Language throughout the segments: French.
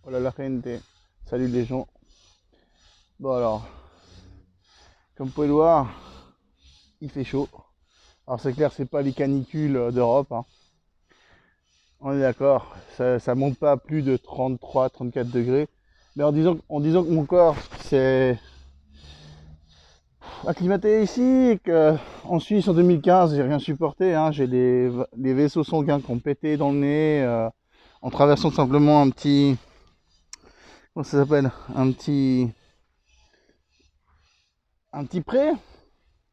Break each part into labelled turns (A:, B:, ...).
A: Hola la gente, salut les gens. Bon alors, comme vous pouvez le voir, il fait chaud. Alors c'est clair, c'est pas les canicules d'Europe, hein. On est d'accord, ça monte pas à plus de 33, 34 degrés. Mais en disant que mon corps s'est acclimaté ici et qu'en Suisse en 2015, j'ai rien supporté, hein. J'ai des vaisseaux sanguins qui ont pété dans le nez en traversant simplement un petit... Comment ça s'appelle? Un petit pré,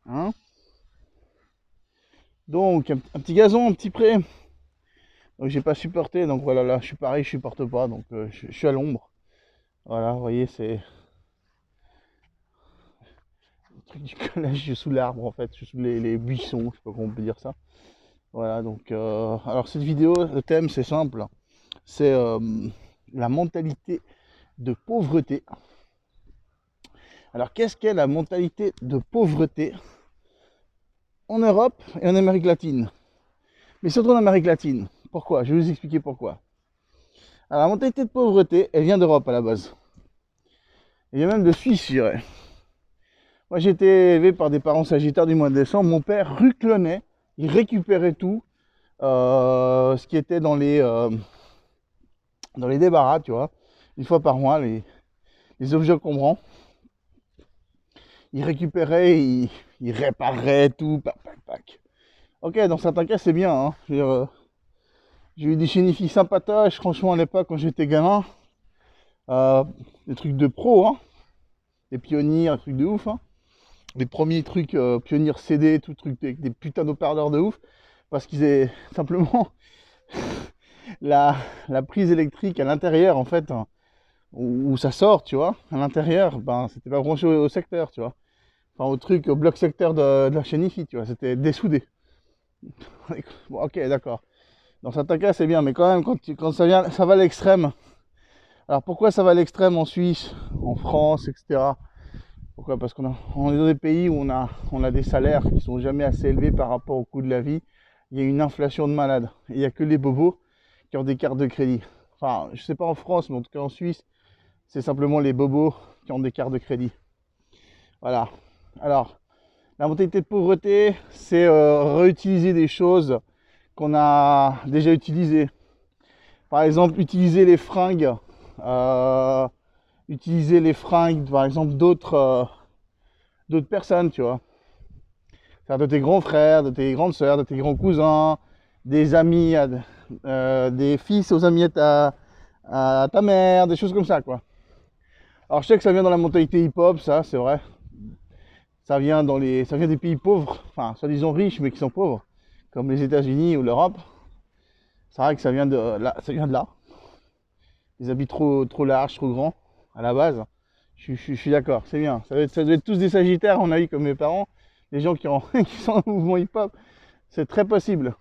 A: hein. Donc un petit gazon, un petit pré. Donc j'ai pas supporté, donc voilà, là je suis pareil, je supporte pas, donc je suis à l'ombre. Voilà, vous voyez, c'est le truc du collège, je suis sous l'arbre en fait, je suis sous les buissons, je sais pas comment on peut dire ça. Voilà, donc alors cette vidéo, le thème c'est simple, c'est la mentalité de pauvreté. Alors qu'est-ce qu'est la mentalité de pauvreté en Europe et en Amérique latine? Mais surtout en Amérique latine. Pourquoi? Je vais vous expliquer pourquoi. Alors la mentalité de pauvreté, elle vient d'Europe à la base. Elle vient même de Suisse, je dirais. Moi, j'ai été élevé par des parents sagittaires du mois de décembre. Mon père ruclonnait, il récupérait tout, ce qui était dans les débarras, tu vois, une fois par mois, les objets encombrants. Il récupérait, il réparait tout, pac, pac, pac. Ok, dans certains cas, c'est bien, hein. J'ai eu des chénifis sympatoches, franchement, à l'époque, quand j'étais gamin. Des trucs de pro, hein. Des pionniers, un truc de ouf, hein. Les premiers trucs pionniers CD, tout truc avec des putains d'haut-parleurs de ouf, parce qu'ils avaient simplement la prise électrique à l'intérieur, en fait, hein, où ça sort, tu vois, à l'intérieur, ben, c'était pas branché au secteur, tu vois. Enfin, au bloc secteur de la chaîne IFI, tu vois, c'était dessoudé. Bon, ok, d'accord. Dans certains cas, c'est bien, mais quand même, quand ça va à l'extrême. Alors pourquoi ça va à l'extrême en Suisse, en France, etc. Pourquoi? Parce on est dans des pays où on a des salaires qui sont jamais assez élevés par rapport au coût de la vie. Il y a une inflation de malade. Et il n'y a que les bobos qui ont des cartes de crédit. Enfin, je sais pas en France, mais en tout cas en Suisse, c'est simplement les bobos qui ont des cartes de crédit. Voilà. Alors, la mentalité de pauvreté, c'est réutiliser des choses qu'on a déjà utilisées. Par exemple, utiliser les fringues, par exemple, d'autres personnes, tu vois. C'est-à-dire de tes grands frères, de tes grandes sœurs, de tes grands cousins, des amis, des fils aux amis à ta mère, des choses comme ça, quoi. Alors je sais que ça vient dans la mentalité hip-hop, ça, c'est vrai. Ça vient des pays pauvres, enfin, soi-disant riches, mais qui sont pauvres, comme les États-Unis ou l'Europe. C'est vrai que ça vient de là. Des habits trop larges, trop grands, à la base. Je suis d'accord, c'est bien. Ça doit être tous des sagittaires, on a eu comme mes parents, les gens qui sont dans le mouvement hip-hop. C'est très possible.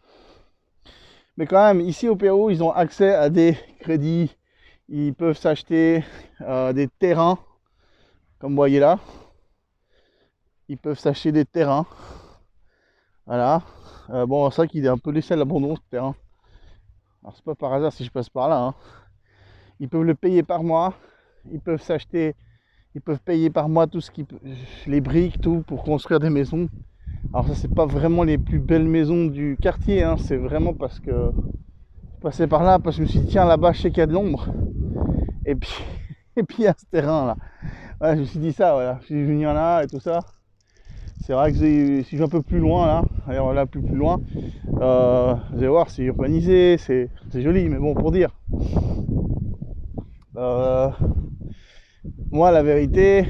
A: Mais quand même, ici au Pérou, ils ont accès à des crédits. Ils peuvent s'acheter des terrains, comme vous voyez là. Ils peuvent s'acheter des terrains. Voilà. Bon, c'est vrai qu'il est un peu laissé à l'abandon, ce terrain. Alors, c'est pas par hasard si je passe par là, hein. Ils peuvent le payer par mois. Ils peuvent payer par mois les briques, tout, pour construire des maisons. Alors ça, c'est pas vraiment les plus belles maisons du quartier, hein. C'est vraiment parce que je passais par là, parce que je me suis dit, tiens, là-bas, je sais qu'il y a de l'ombre. Et puis, il y a ce terrain là. Ouais, je me suis dit ça, voilà. Je suis venu là et tout ça. C'est vrai que si je vais un peu plus loin là, allez, on va là plus loin, vous allez voir, c'est urbanisé, c'est joli, mais bon, pour dire. Moi, la vérité,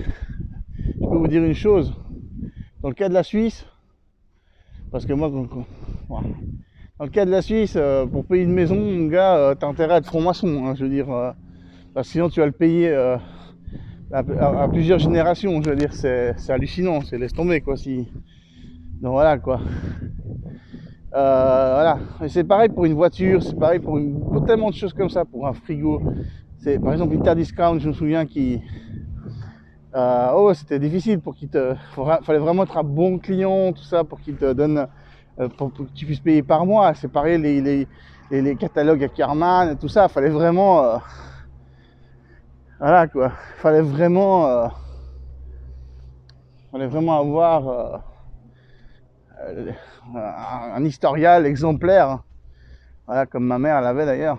A: je peux vous dire une chose. Dans le cas de la Suisse, parce que moi, dans le cas de la Suisse, pour payer une maison, mon gars, t'as intérêt à être franc-maçon, hein, je veux dire. Parce que sinon, tu vas le payer à plusieurs générations, je veux dire. C'est hallucinant, c'est laisse tomber, quoi. Donc voilà, quoi. Voilà. Et c'est pareil pour une voiture, c'est pareil pour tellement de choses comme ça, pour un frigo. C'est par exemple Interdiscount, je me souviens c'était difficile fallait vraiment être un bon client, tout ça, pour qu'il te donne, pour que tu puisses payer par mois. C'est pareil les catalogues à Carman et tout ça, fallait vraiment Voilà quoi, fallait vraiment avoir un historial exemplaire, hein. Voilà, comme ma mère l'avait d'ailleurs.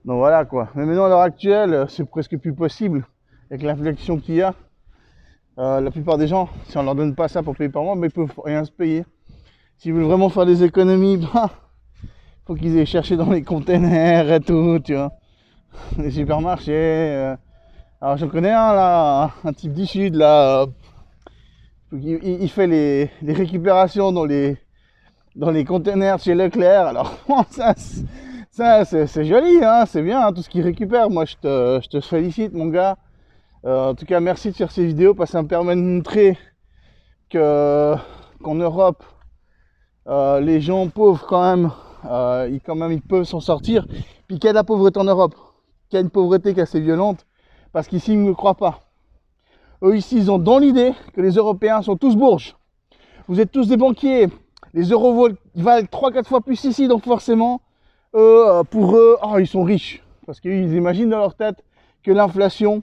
A: Donc voilà quoi. Mais maintenant à l'heure actuelle, c'est presque plus possible avec l'inflation qu'il y a. La plupart des gens, si on leur donne pas ça pour payer par mois, mais ils peuvent rien se payer. S'ils veulent vraiment faire des économies, bah, faut qu'ils aient cherché dans les containers et tout, tu vois, les supermarchés. Alors j'en connais un là, un type du sud là, il fait les récupérations dans les containers chez Leclerc. Alors ça c'est joli, hein, c'est bien hein, tout ce qu'il récupère. Moi je te félicite mon gars. En tout cas merci de faire ces vidéos parce que ça me permet de montrer qu'en Europe les gens pauvres quand même ils peuvent s'en sortir. Puis qu'il y a de la pauvreté en Europe, qu'il y a une pauvreté qui est assez violente, parce qu'ici ils ne me croient pas. Eux ici ils ont dans l'idée que les Européens sont tous bourges. Vous êtes tous des banquiers. Les euros valent 3-4 fois plus ici, donc forcément, pour eux, oh, ils sont riches. Parce qu'ils imaginent dans leur tête que l'inflation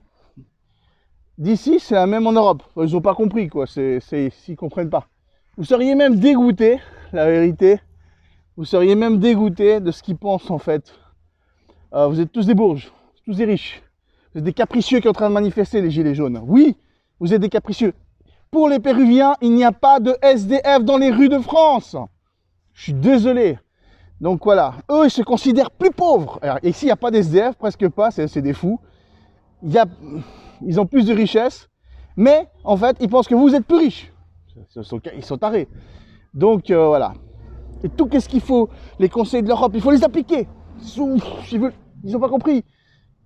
A: d'ici, c'est la même en Europe. Ils n'ont pas compris, quoi. S'ils ne comprennent pas. Vous seriez même dégoûté, la vérité. Vous seriez même dégoûté de ce qu'ils pensent, en fait. Vous êtes tous des bourges, tous des riches. Vous êtes des capricieux qui sont en train de manifester, les gilets jaunes. Oui, vous êtes des capricieux. Pour les Péruviens, il n'y a pas de SDF dans les rues de France. Je suis désolé. Donc voilà, eux, ils se considèrent plus pauvres. Alors, ici, il n'y a pas d'SDF, presque pas, c'est des fous. Ils ont plus de richesse, mais en fait, ils pensent que vous êtes plus riches. Ils sont tarés. Donc voilà. Et tout, qu'est-ce qu'il faut? Les conseils de l'Europe, il faut les appliquer. Ils n'ont pas compris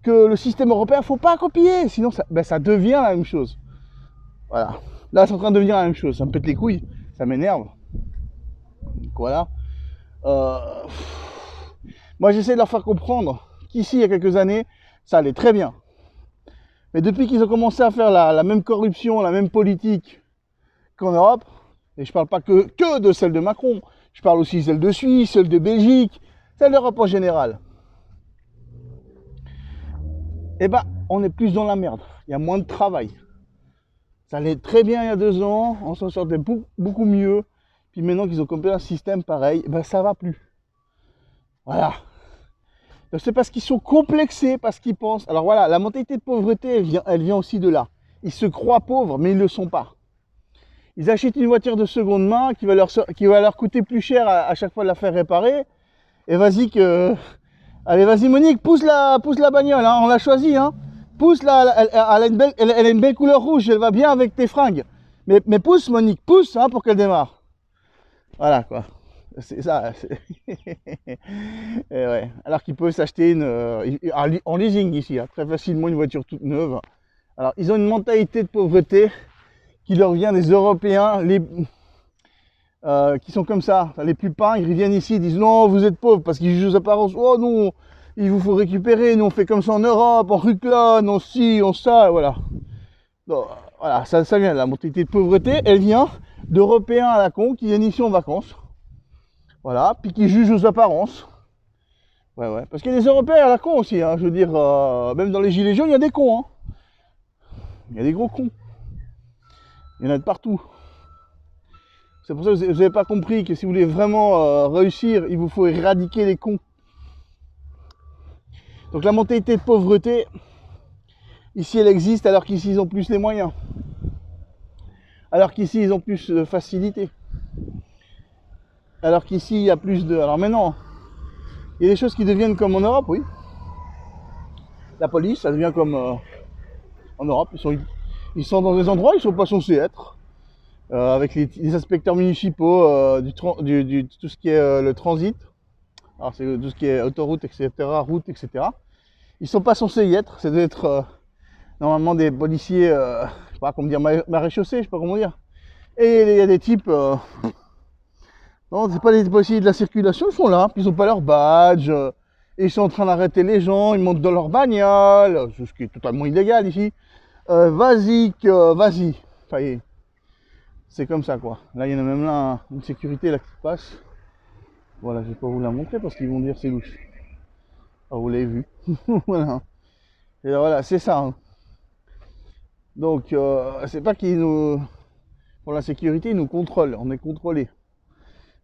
A: que le système européen, il ne faut pas copier, sinon ça devient la même chose. Voilà. Là, c'est en train de devenir la même chose. Ça me pète les couilles, ça m'énerve. Donc voilà. Moi, j'essaie de leur faire comprendre qu'ici, il y a quelques années, ça allait très bien. Mais depuis qu'ils ont commencé à faire la même corruption, la même politique qu'en Europe, et je parle pas que de celle de Macron, je parle aussi de celle de Suisse, celle de Belgique, celle d'Europe en général. Eh ben, on est plus dans la merde. Il y a moins de travail. Ça allait très bien il y a 2 ans, on s'en sortait beaucoup mieux. Puis maintenant qu'ils ont compris un système pareil, ben ça va plus. Voilà. Donc c'est parce qu'ils sont complexés, parce qu'ils pensent. Alors voilà, la mentalité de pauvreté, elle vient aussi de là. Ils se croient pauvres, mais ils ne le sont pas. Ils achètent une voiture de seconde main qui va leur coûter plus cher à chaque fois de la faire réparer. Et vas-y que. Allez, vas-y Monique, pousse la bagnole, hein, on l'a choisie, hein. Pousse-la, elle a une belle couleur rouge, elle va bien avec tes fringues. Mais pousse Monique, pousse hein, pour qu'elle démarre. Voilà quoi. C'est ça. Et ouais. Alors qu'il peut s'acheter en leasing ici, hein, très facilement une voiture toute neuve. Alors ils ont une mentalité de pauvreté qui leur vient des Européens, qui sont comme ça, les plus peints, ils viennent ici, ils disent non, vous êtes pauvres, parce qu'ils jugent aux apparences, oh non, il vous faut récupérer, nous on fait comme ça en Europe, on ruclone, on ci, on ça, voilà. Donc, voilà, ça vient, la mentalité de pauvreté, elle vient d'Européens à la con qui viennent ici en vacances, voilà, puis qui jugent aux apparences. Ouais, parce qu'il y a des Européens à la con aussi, hein, je veux dire, même dans les gilets jaunes, il y a des cons, hein. Il y a des gros cons. Il y en a de partout. C'est pour ça que vous n'avez pas compris que si vous voulez vraiment réussir, il vous faut éradiquer les cons. Donc la mentalité de pauvreté, ici elle existe alors qu'ici ils ont plus les moyens. Alors qu'ici ils ont plus de facilité. Alors qu'ici il y a plus de... Alors maintenant, il y a des choses qui deviennent comme en Europe, oui. La police, ça devient comme en Europe. Ils sont dans des endroits où ils ne sont pas censés être. Avec les inspecteurs municipaux tout ce qui est le transit. Alors c'est tout ce qui est autoroute, etc., route, etc. Ils sont pas censés y être. Ça doit être normalement des policiers, je sais pas comment dire, maréchaussée, je sais pas comment dire. Et il y a des types, non, c'est pas des policiers de la circulation, ils sont là, puis ils ont pas leur badge. Et ils sont en train d'arrêter les gens, ils montent dans leur bagnole, ce qui est totalement illégal ici. Vas-y, vas-y. Ça y est. C'est comme ça quoi. Là il y en a même là une sécurité là qui passe. Voilà, je vais pas vous la montrer parce qu'ils vont dire c'est louche. Ah, vous l'avez vu. Voilà. Et voilà, c'est ça. Hein. Donc, c'est pas qu'ils nous... Pour la sécurité, ils nous contrôlent, on est contrôlé.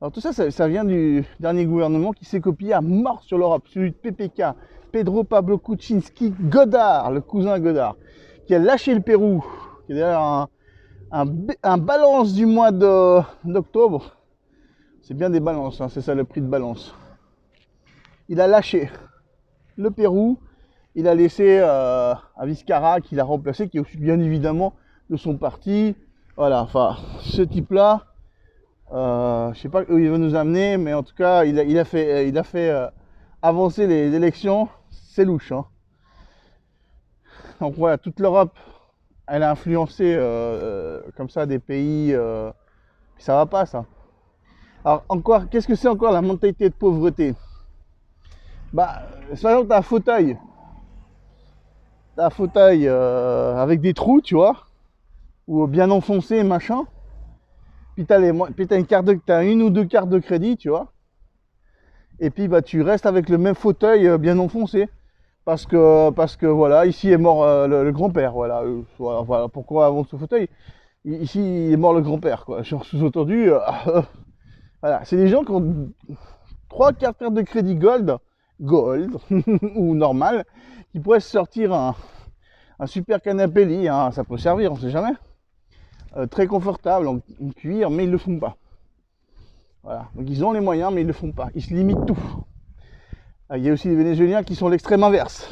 A: Alors tout ça, ça vient du dernier gouvernement qui s'est copié à mort sur l'Europe, celui de PPK, Pedro Pablo Kuczynski Godard, le cousin Godard, qui a lâché le Pérou, qui est d'ailleurs un balance du mois d'octobre. C'est bien des balances, hein, c'est ça le prix de balance. Il a lâché le Pérou, il a laissé à Vizcarra, qui l'a remplacé, qui est bien évidemment de son parti. Voilà, enfin, ce type-là, je sais pas où il veut nous amener, mais en tout cas, il a fait avancer les élections. C'est louche. Hein. Donc voilà, toute l'Europe, elle a influencé comme ça des pays. Ça va pas, ça. Alors encore, qu'est-ce que c'est encore la mentalité de pauvreté? Bah, par exemple, t'as un fauteuil avec des trous, tu vois, ou bien enfoncé, machin. Puis t'as une ou deux cartes de crédit, tu vois. Et puis bah tu restes avec le même fauteuil bien enfoncé. Parce que voilà, ici est mort le grand-père, voilà. Voilà pourquoi avant ce fauteuil. Ici il est mort le grand-père, quoi. Genre sous-entendu, voilà, c'est des gens qui ont 3-4 cartes de crédit gold ou normal, qui pourraient se sortir un super canapé lit, hein, ça peut servir, on sait jamais. Très confortable en cuir, mais ils le font pas. Voilà. Donc ils ont les moyens, mais ils le font pas. Ils se limitent tout. Il y a aussi les Vénézuéliens qui sont l'extrême inverse.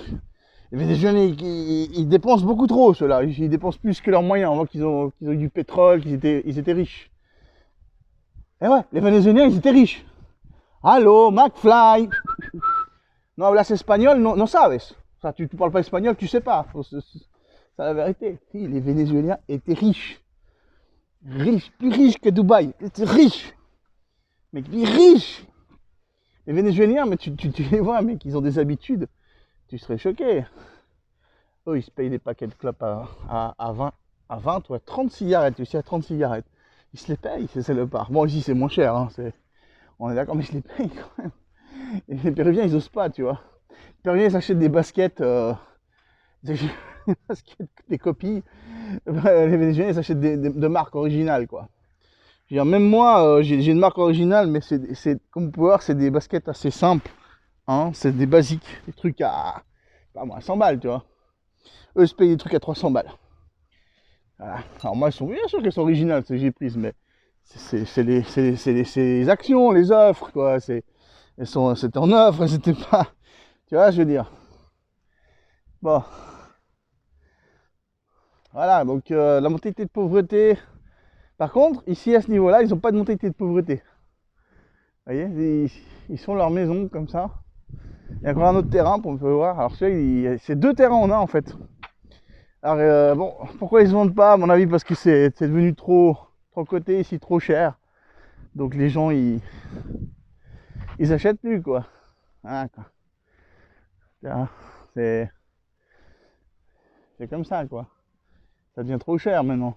A: Les Vénézuéliens, ils dépensent beaucoup trop, ceux-là. Ils dépensent plus que leurs moyens. On voit qu'ils ont eu du pétrole, ils étaient riches. Et ouais, les Vénézuéliens, ils étaient riches. Allô, McFly. Non, hablas espagnol, no sabes. Ça, tu parles pas espagnol, tu sais pas. C'est la vérité. Si, les Vénézuéliens étaient riches. Riches, plus riches que Dubaï. Ils étaient riches. Mais riches. Les Vénézuéliens, mais tu les vois, mec, ils ont des habitudes. Tu serais choqué. Eux, ils se payent des paquets de clopes à 20 ou à 30 cigarettes. Ici, à 30 cigarettes. Ils se les payent, c'est le part. Bon, ici, c'est moins cher. Hein, on est d'accord, mais ils se les payent quand même. Et les Péruviens, ils osent pas, tu vois. Les Péruviens, ils s'achètent des baskets, des copies. Les Vénézuéliens, ils s'achètent de marques originales, quoi. Même moi, j'ai une marque originale, mais comme vous pouvez voir, c'est des baskets assez simples. Hein, c'est des basiques, des trucs à, pas moi, 100 balles, tu vois. Eux, ils se payent des trucs à 300 balles. Voilà. Alors moi, bien sûr qu'elles sont originales, ce que j'ai prises, mais c'est les actions, les offres, quoi. C'était en offre, c'était pas... Tu vois, je veux dire. Bon. Voilà, donc la mentalité de pauvreté... Par contre, ici, à ce niveau-là, ils n'ont pas de mentalité de pauvreté. Vous voyez, ils font leur maison comme ça. Il y a encore un autre terrain pour me faire voir. Alors celui-là, c'est 2 terrains en un en fait. Alors bon, pourquoi ils se vendent pas? À mon avis, parce que c'est devenu trop coté ici, trop cher. Donc les gens, ils achètent plus, quoi. Hein, quoi. C'est comme ça, quoi. Ça devient trop cher maintenant.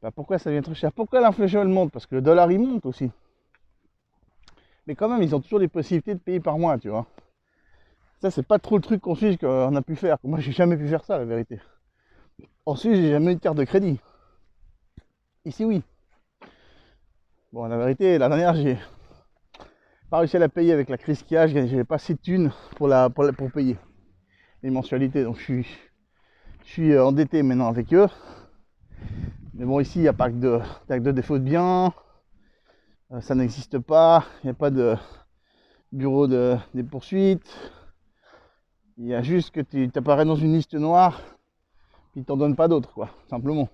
A: Bah, pourquoi ça devient trop cher? Pourquoi l'inflation elle monte? Parce que le dollar il monte aussi. Mais quand même, ils ont toujours des possibilités de payer par mois, tu vois. Ça, c'est pas trop le truc qu'en Suisse qu'on a pu faire. Moi, j'ai jamais pu faire ça, la vérité. En Suisse, j'ai jamais eu de carte de crédit. Ici, oui. Bon, la vérité, la dernière, j'ai pas réussi à la payer avec la crise qu'il y a. J'avais pas assez de thunes pour payer les mensualités. Donc, je suis endetté maintenant avec eux. Mais bon, ici, il n'y a pas que de défaut de biens. Ça n'existe pas. Il n'y a pas de bureau des poursuites. Il y a juste que tu t'apparais dans une liste noire, puis ils t'en donnent pas d'autres, quoi, simplement.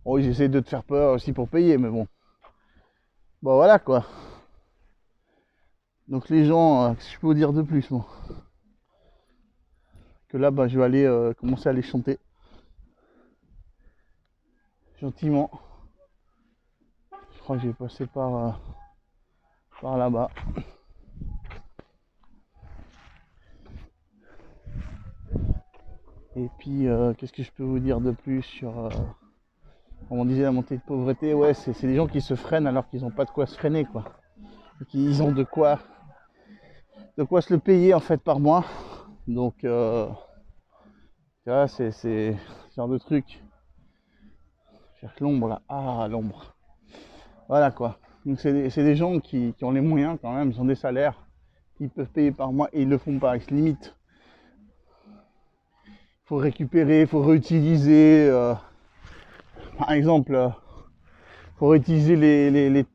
A: Bon, ils essaient de te faire peur aussi pour payer, mais bon. Bon, voilà, quoi. Donc les gens, qu'est-ce que je peux vous dire de plus, moi? Que là, bah, je vais aller commencer à les chanter. Gentiment. Je crois que je vais passer par là-bas. Et puis, qu'est-ce que je peux vous dire de plus sur... comme on disait, la montée de pauvreté, ouais, c'est des gens qui se freinent alors qu'ils n'ont pas de quoi se freiner, quoi. Et qu'ils ont de quoi se le payer, en fait, par mois. Donc, Tu vois, c'est ce genre de truc. Je cherche l'ombre là. Ah, l'ombre. Voilà quoi. Donc c'est des gens qui ont les moyens quand même, ils ont des salaires, qu'ils peuvent payer par mois et ils le font pas, ils se limitent. Il faut récupérer, il faut réutiliser. Par exemple, faut réutiliser les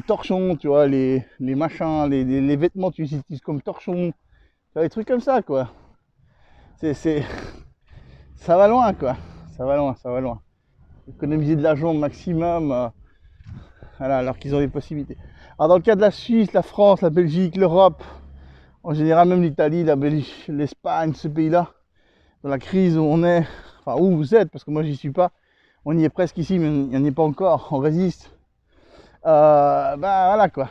A: torchons, tu vois, les machins, les vêtements tu utilises comme torchons. Tu vois, des trucs comme ça quoi. C'est ça va loin quoi. Ça va loin, ça va loin. Économiser de l'argent au maximum. Voilà, alors qu'ils ont des possibilités. Alors dans le cas de la Suisse, la France, la Belgique, l'Europe, en général même l'Italie, la Belgique, l'Espagne, ces pays-là, dans la crise où on est, enfin où vous êtes, parce que moi j'y suis pas, on y est presque ici, mais on n'y est pas encore, on résiste. Bah voilà quoi.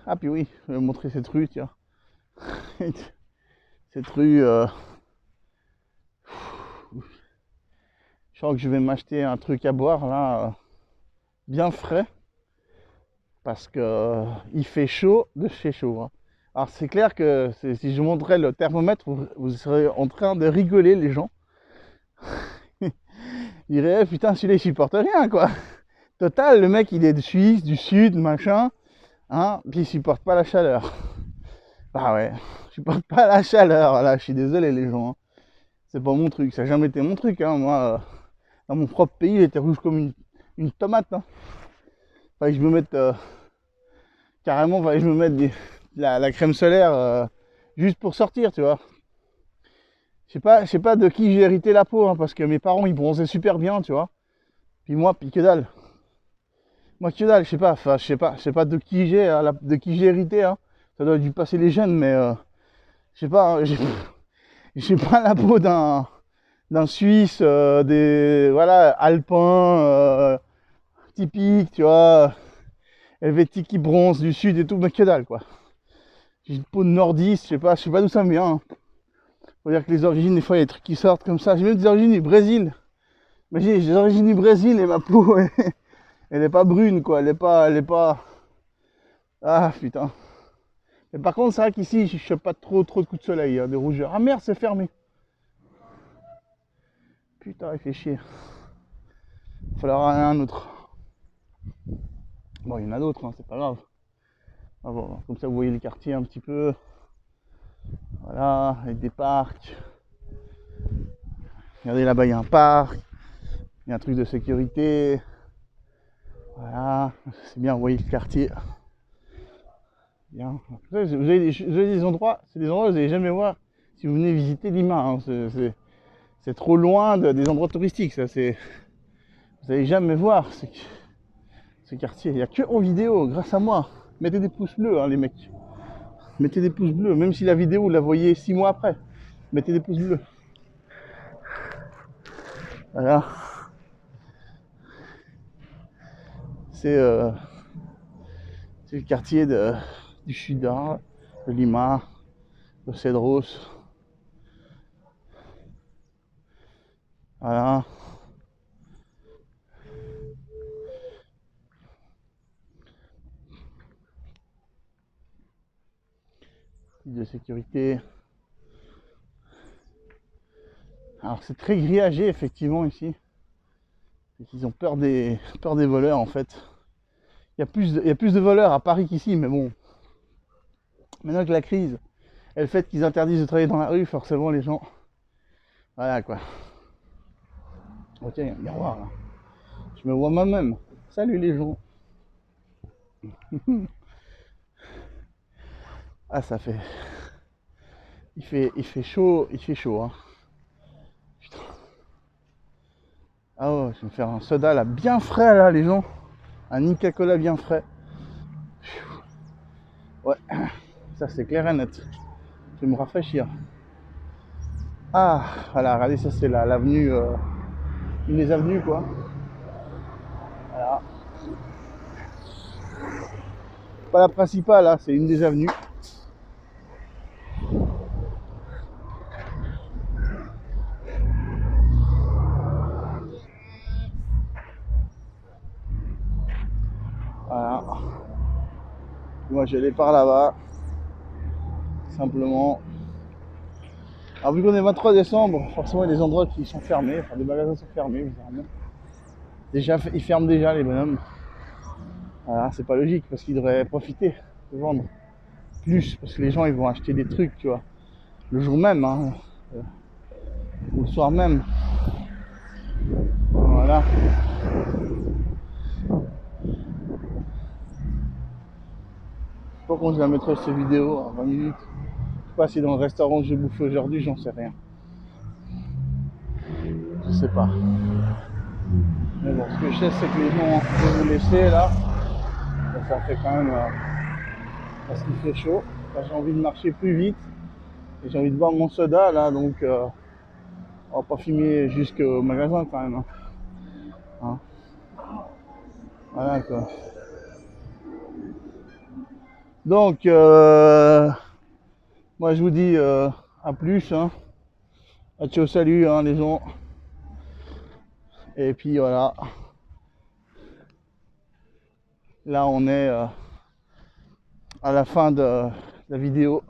A: Ah puis oui, je vais vous montrer cette rue, tiens. Cette rue, je sens que je vais m'acheter un truc à boire là, bien frais. Parce que il fait chaud de chez chaud. Hein. Alors c'est clair que si je montrais le thermomètre, vous serez en train de rigoler les gens. Ils diraient putain celui-là il supporte rien quoi. Total, le mec il est de Suisse, du sud, machin, hein, puis il supporte pas la chaleur. Bah ouais, je supporte pas la chaleur, voilà, je suis désolé les gens. Hein. C'est pas mon truc, ça n'a jamais été mon truc. Hein. Moi, dans mon propre pays, il était rouge comme une tomate. Hein. Fallait que je me mette carrément, fallait que je me mette la crème solaire juste pour sortir, tu vois. Je sais pas de qui j'ai hérité la peau, hein, parce que mes parents ils bronzaient super bien, tu vois. Puis que dalle. Moi que dalle, je sais pas, enfin je sais pas de qui j'ai hérité, hein. Ça doit dû passer les gènes, mais je sais pas, hein, j'ai pas la peau d'un Suisse, des voilà, alpin, typique, tu vois, helvétique qui bronze du sud et tout, mais que dalle quoi. J'ai une peau de nordiste, je sais pas d'où ça me vient. Hein. Faut dire que les origines, des fois, il y a des trucs qui sortent comme ça. J'ai même des origines du Brésil. Mais j'ai des origines du Brésil et ma peau, elle est pas brune, quoi. Elle est pas. Ah, putain. Mais par contre, c'est vrai qu'ici, je chope pas trop de coups de soleil, hein, de rougeur. Ah merde, c'est fermé. Putain, il fait chier. Il faudra un autre. Bon, il y en a d'autres, hein, c'est pas grave. Ah bon, comme ça, vous voyez les quartiers un petit peu. Voilà, avec des parcs. Regardez là-bas, il y a un parc. Il y a un truc de sécurité. Voilà, c'est bien, vous voyez le quartier. Bien. Vous avez des endroits, c'est des endroits que vous n'allez jamais voir si vous venez visiter Lima. Hein. C'est trop loin des endroits touristiques, ça. Vous n'allez jamais voir ce quartier. Il n'y a que en vidéo, grâce à moi. Mettez des pouces bleus, hein, les mecs. Mettez des pouces bleus, même si la vidéo, vous la voyez 6 mois après. Mettez des pouces bleus. Voilà. C'est le quartier du Sud-Est, de Lima, de Cedros. Voilà. De sécurité. Alors c'est très grillagé effectivement ici. Ils ont peur des voleurs en fait. Il y a plus de voleurs à Paris qu'ici, mais bon. Maintenant que la crise et le fait qu'ils interdisent de travailler dans la rue, forcément les gens. Voilà quoi. Oh tiens, il y a un miroir là. Je me vois moi-même. Salut les gens. Ah ça fait. Il fait chaud, hein. Putain. Ah ouais, je vais me faire un soda là, bien frais là les gens. Un Inca Cola bien frais. Ouais, ça c'est clair et net. Je vais me rafraîchir. Ah, voilà, regardez, ça c'est l'avenue, une des avenues quoi. Voilà. Pas la principale, là, c'est une des avenues. Voilà. Moi j'allais par là-bas. Simplement. Alors vu qu'on est 23 décembre, forcément il y a des endroits qui sont fermés, enfin des magasins sont fermés bizarrement. Déjà, ils ferment déjà les bonhommes. Voilà, c'est pas logique parce qu'ils devraient profiter de vendre plus parce que les gens ils vont acheter des trucs, tu vois, le jour même, hein, ou le soir même. Voilà. Je sais pas quand je la mettrai cette vidéo, en 20 minutes. Je sais pas si dans le restaurant que j'ai bouffé aujourd'hui, j'en sais rien. Je sais pas. Mais bon, ce que je sais, c'est que les gens vont vous laisser là. Ça fait quand même parce qu'il fait chaud. Là, j'ai envie de marcher plus vite. Et j'ai envie de boire mon soda là, donc on va pas fumer jusqu'au magasin quand même. Hein. Voilà quoi. Donc, moi je vous dis à plus. Hein. Ciao, salut hein, les gens. Et puis voilà. Là on est à la fin de la vidéo.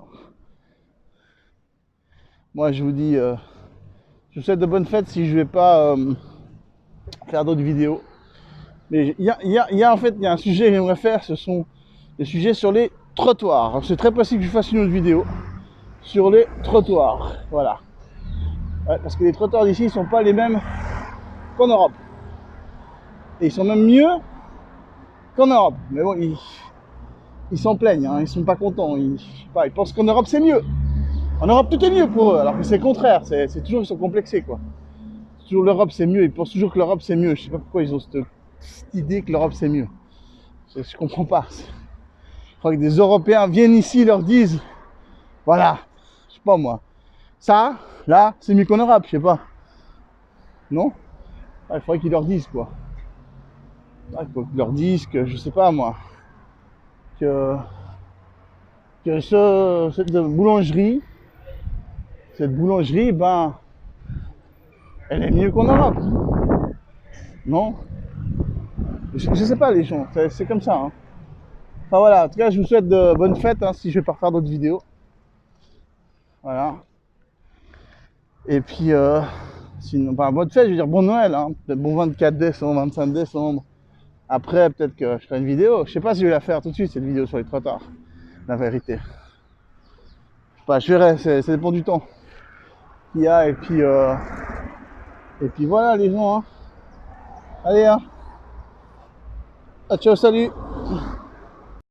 A: Moi je vous dis, je vous souhaite de bonnes fêtes si je vais pas faire d'autres vidéos. Mais il y a en fait, il y a un sujet que j'aimerais faire, ce sont les sujets sur les trottoirs. C'est très possible que je fasse une autre vidéo sur les trottoirs. Voilà. Ouais, parce que les trottoirs d'ici, ils sont pas les mêmes qu'en Europe. Et ils sont même mieux qu'en Europe. Mais bon, ils s'en plaignent, hein, ils sont pas contents. Ils pensent qu'en Europe, c'est mieux. En Europe, tout est mieux pour eux, alors que c'est le contraire. C'est toujours, ils sont complexés, quoi. Toujours l'Europe, c'est mieux. Ils pensent toujours que l'Europe, c'est mieux. Je sais pas pourquoi ils ont cette idée que l'Europe, c'est mieux. Je comprends pas. Je crois que des Européens viennent ici, leur disent, voilà, je sais pas moi, ça, là, c'est mieux qu'en Europe, je sais pas. Non? Ah, il faudrait qu'ils leur disent, quoi. Ah, il faut qu'ils leur disent que, je sais pas moi, que cette boulangerie, ben, elle est mieux qu'en Europe. Non? Je sais pas les gens, c'est comme ça. Hein. Enfin voilà, en tout cas je vous souhaite de bonnes fêtes hein, si je vais pas refaire d'autres vidéos. Voilà. Et puis sinon, ben, bonne fête, je veux dire bon Noël, hein. Peut-être bon 24 décembre, 25 décembre. Après peut-être que je ferai une vidéo. Je sais pas si je vais la faire tout de suite cette vidéo sur les trottoirs. La vérité. Je sais pas, je verrai, ça dépend du temps qu'il y a et puis voilà les gens. Hein. Allez hein. Ah, ciao, salut.